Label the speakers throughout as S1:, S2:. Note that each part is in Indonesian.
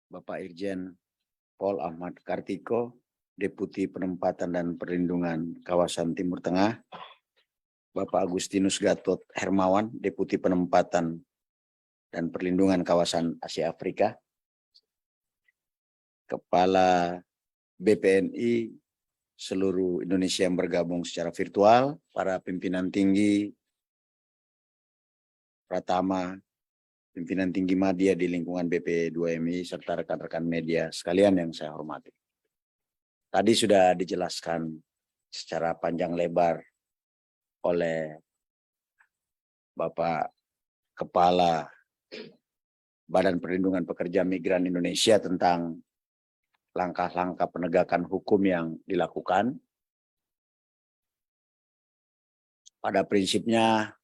S1: Bapak Irjen Pol Ahmad Kartiko, Deputi Penempatan dan Perlindungan Kawasan Timur Tengah, Bapak Agustinus Gatot Hermawan, Deputi Penempatan dan Perlindungan Kawasan Asia Afrika, Kepala BPNI seluruh Indonesia yang bergabung secara virtual, para pimpinan tinggi Pratama, pimpinan tinggi media di lingkungan BP2MI, serta rekan-rekan media sekalian yang saya hormati. Tadi sudah dijelaskan secara panjang lebar oleh Bapak Kepala Badan Perlindungan Pekerja Migran Indonesia tentang langkah-langkah penegakan hukum yang dilakukan. Pada prinsipnya,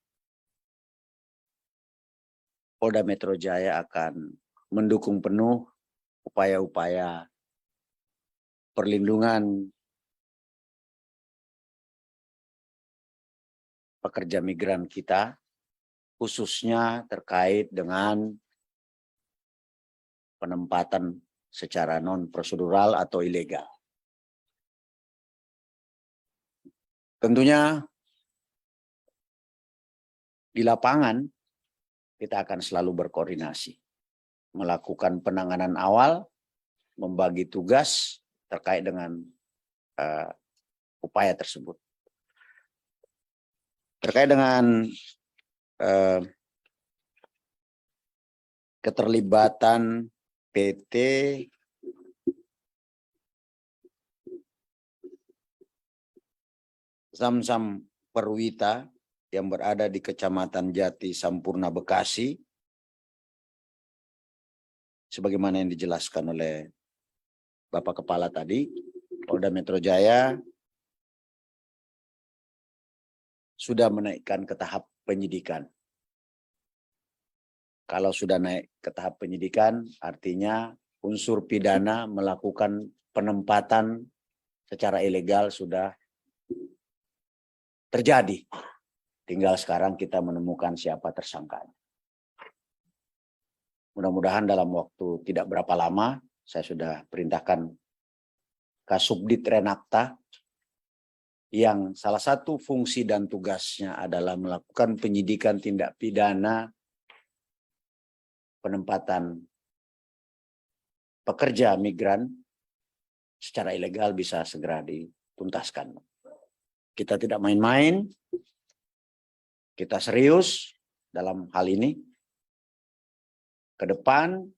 S1: Polda Metro Jaya akan mendukung penuh upaya-upaya perlindungan pekerja migran kita, khususnya terkait dengan penempatan secara non-prosedural atau ilegal. Tentunya di lapangan kita akan selalu berkoordinasi, melakukan penanganan awal, membagi tugas terkait dengan upaya tersebut. Terkait dengan keterlibatan PT Zamzam Perwita yang berada di Kecamatan Jati Sampurna, Bekasi, sebagaimana yang dijelaskan oleh Bapak Kepala tadi, Polda Metro Jaya sudah menaikkan ke tahap penyidikan. Kalau sudah naik ke tahap penyidikan, artinya unsur pidana melakukan penempatan secara ilegal sudah terjadi. Tinggal sekarang kita menemukan siapa tersangkanya. Mudah-mudahan dalam waktu tidak berapa lama, saya sudah perintahkan Kasubdit Renakta yang salah satu fungsi dan tugasnya adalah melakukan penyidikan tindak pidana penempatan pekerja migran secara ilegal bisa segera dituntaskan. Kita tidak main-main, kita serius dalam hal ini. Ke depan,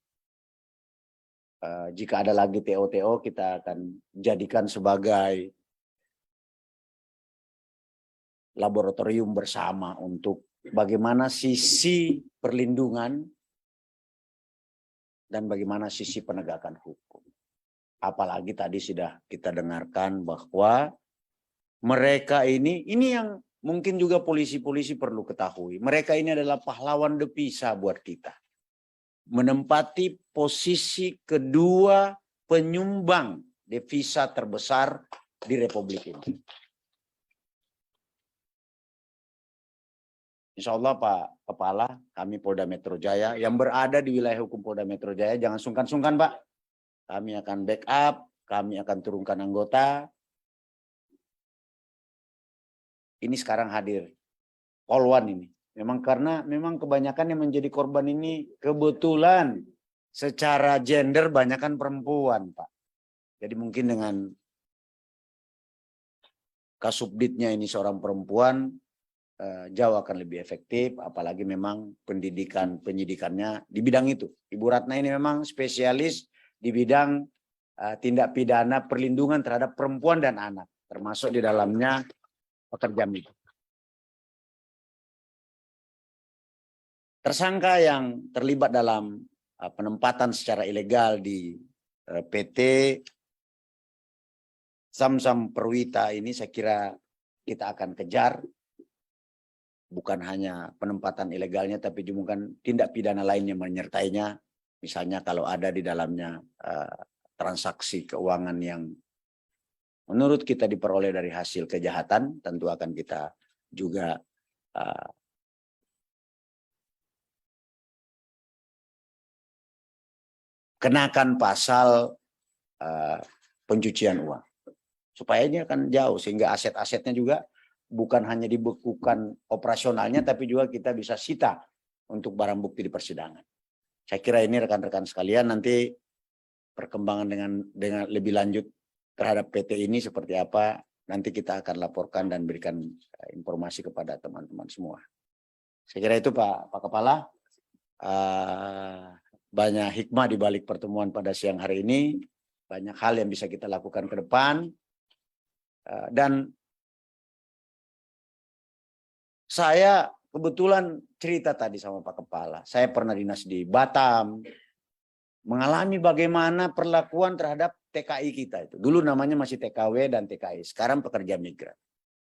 S1: jika ada lagi TO-TO, kita akan jadikan sebagai laboratorium bersama untuk bagaimana sisi perlindungan dan bagaimana sisi penegakan hukum. Apalagi tadi sudah kita dengarkan bahwa mereka ini yang mungkin juga polisi-polisi perlu ketahui. Mereka ini adalah pahlawan devisa buat kita. Menempati posisi kedua penyumbang devisa terbesar di Republik ini. Insya Allah Pak Kepala, kami Polda Metro Jaya yang berada di wilayah hukum Polda Metro Jaya, jangan sungkan-sungkan Pak. Kami akan backup, kami akan turunkan anggota. Ini sekarang hadir Polwan ini. Memang kebanyakan yang menjadi korban ini kebetulan secara gender banyakan perempuan, Pak. Jadi mungkin dengan Kasubditnya ini seorang perempuan, jauh akan lebih efektif, apalagi memang penyidikannya di bidang itu. Ibu Ratna ini memang spesialis di bidang tindak pidana perlindungan terhadap perempuan dan anak, termasuk di dalamnya pekerja migran. Tersangka yang terlibat dalam penempatan secara ilegal di PT Zamzam Perwita ini saya kira kita akan kejar. Bukan hanya penempatan ilegalnya, tapi juga tindak pidana lain yang menyertainya. Misalnya kalau ada di dalamnya transaksi keuangan yang menurut kita diperoleh dari hasil kejahatan, tentu akan kita juga kenakan pasal pencucian uang. Supaya ini akan jauh, sehingga aset-asetnya juga bukan hanya dibekukan operasionalnya, tapi juga kita bisa sita untuk barang bukti di persidangan. Saya kira ini rekan-rekan sekalian, nanti perkembangan dengan lebih lanjut terhadap PT ini seperti apa, nanti kita akan laporkan dan berikan informasi kepada teman-teman semua. Saya kira itu Pak Kepala. Banyak hikmah di balik pertemuan pada siang hari ini, banyak hal yang bisa kita lakukan ke depan. Dan saya kebetulan cerita tadi sama Pak Kepala, saya pernah dinas di Batam, mengalami bagaimana perlakuan terhadap TKI kita itu. Dulu namanya masih TKW dan TKI, sekarang pekerja migran.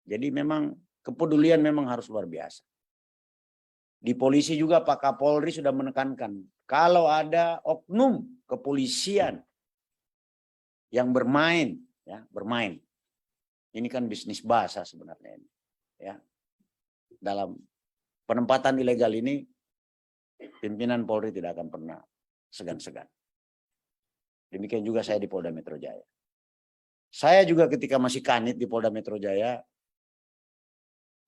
S1: Jadi memang kepedulian memang harus luar biasa. Di polisi juga Pak Kapolri sudah menekankan, kalau ada oknum kepolisian yang bermain, ya bermain. Ini kan bisnis bahasa sebenarnya ini, ya. Dalam penempatan ilegal ini, pimpinan Polri tidak akan pernah segan-segan. Demikian juga saya di Polda Metro Jaya. Saya juga ketika masih kanit di Polda Metro Jaya,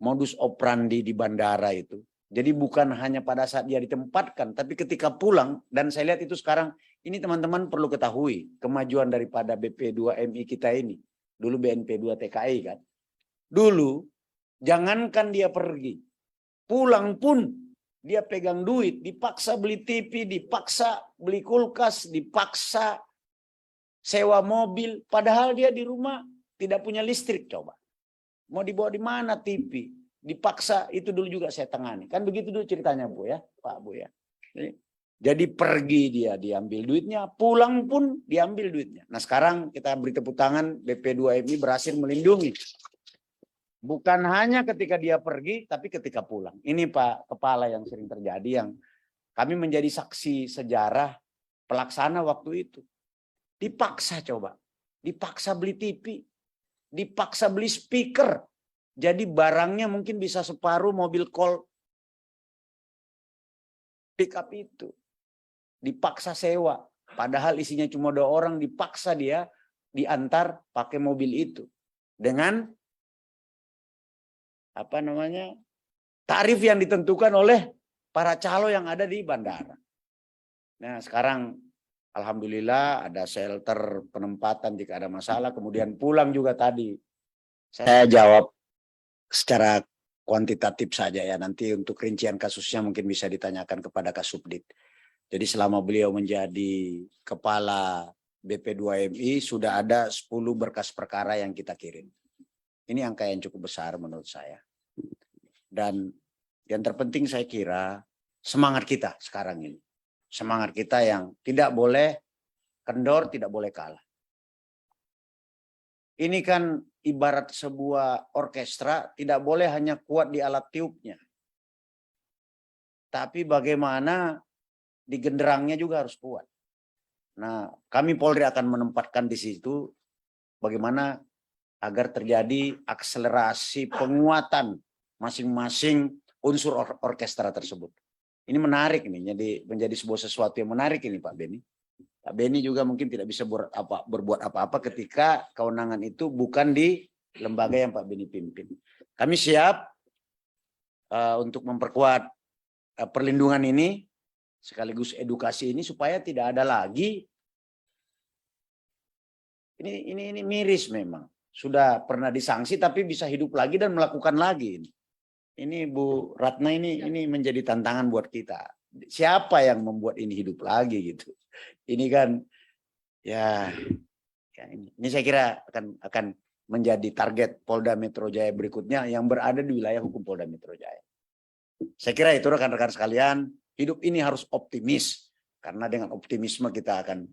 S1: modus operandi di bandara itu, jadi bukan hanya pada saat dia ditempatkan, tapi ketika pulang, dan saya lihat itu sekarang, ini teman-teman perlu ketahui, kemajuan daripada BP2MI kita ini. Dulu BNP2 TKI kan. Dulu, jangankan dia pergi, pulang pun dia pegang duit, dipaksa beli TV, dipaksa beli kulkas, dipaksa sewa mobil, padahal dia di rumah tidak punya listrik. Coba mau dibawa di mana TV, dipaksa. Itu dulu juga saya tangani, kan begitu dulu ceritanya Bu ya, Pak Bu ya. Jadi pergi dia diambil duitnya, pulang pun diambil duitnya. Nah sekarang kita beri tepuk tangan, BP2MI berhasil melindungi. Bukan hanya ketika dia pergi, tapi ketika pulang. Ini Pak Kepala yang sering terjadi, yang kami menjadi saksi sejarah pelaksana waktu itu. Dipaksa coba, dipaksa beli TV, dipaksa beli speaker. Jadi barangnya mungkin bisa separuh mobil Colt pickup itu. Dipaksa sewa, padahal isinya cuma 2 orang, dipaksa dia diantar pakai mobil itu dengan apa namanya, tarif yang ditentukan oleh para calo yang ada di bandara. Nah sekarang alhamdulillah ada shelter penempatan jika ada masalah, kemudian pulang juga tadi. Saya jawab secara kuantitatif saja ya, nanti untuk rincian kasusnya mungkin bisa ditanyakan kepada Kasubdit. Jadi selama beliau menjadi kepala BP2MI sudah ada 10 berkas perkara yang kita kirim. Ini angka yang cukup besar menurut saya. Dan yang terpenting saya kira semangat kita sekarang ini. Semangat kita yang tidak boleh kendor, tidak boleh kalah. Ini kan ibarat sebuah orkestra, tidak boleh hanya kuat di alat tiupnya. Tapi bagaimana di genderangnya juga harus kuat. Nah, kami Polri akan menempatkan di situ bagaimana agar terjadi akselerasi penguatan masing-masing unsur orkestra tersebut. Ini menarik nih, jadi menjadi sebuah sesuatu yang menarik ini Pak Beni. Pak Beni juga mungkin tidak bisa berbuat apa-apa ketika kewenangan itu bukan di lembaga yang Pak Beni pimpin. Kami siap untuk memperkuat perlindungan ini, sekaligus edukasi ini supaya tidak ada lagi. Ini miris memang. Sudah pernah disanksi tapi bisa hidup lagi dan melakukan lagi. Ini Bu Ratna ini menjadi tantangan buat kita. Siapa yang membuat ini hidup lagi gitu. Ini kan ya ini saya kira akan menjadi target Polda Metro Jaya berikutnya yang berada di wilayah hukum Polda Metro Jaya. Saya kira itu rekan-rekan sekalian, hidup ini harus optimis karena dengan optimisme kita akan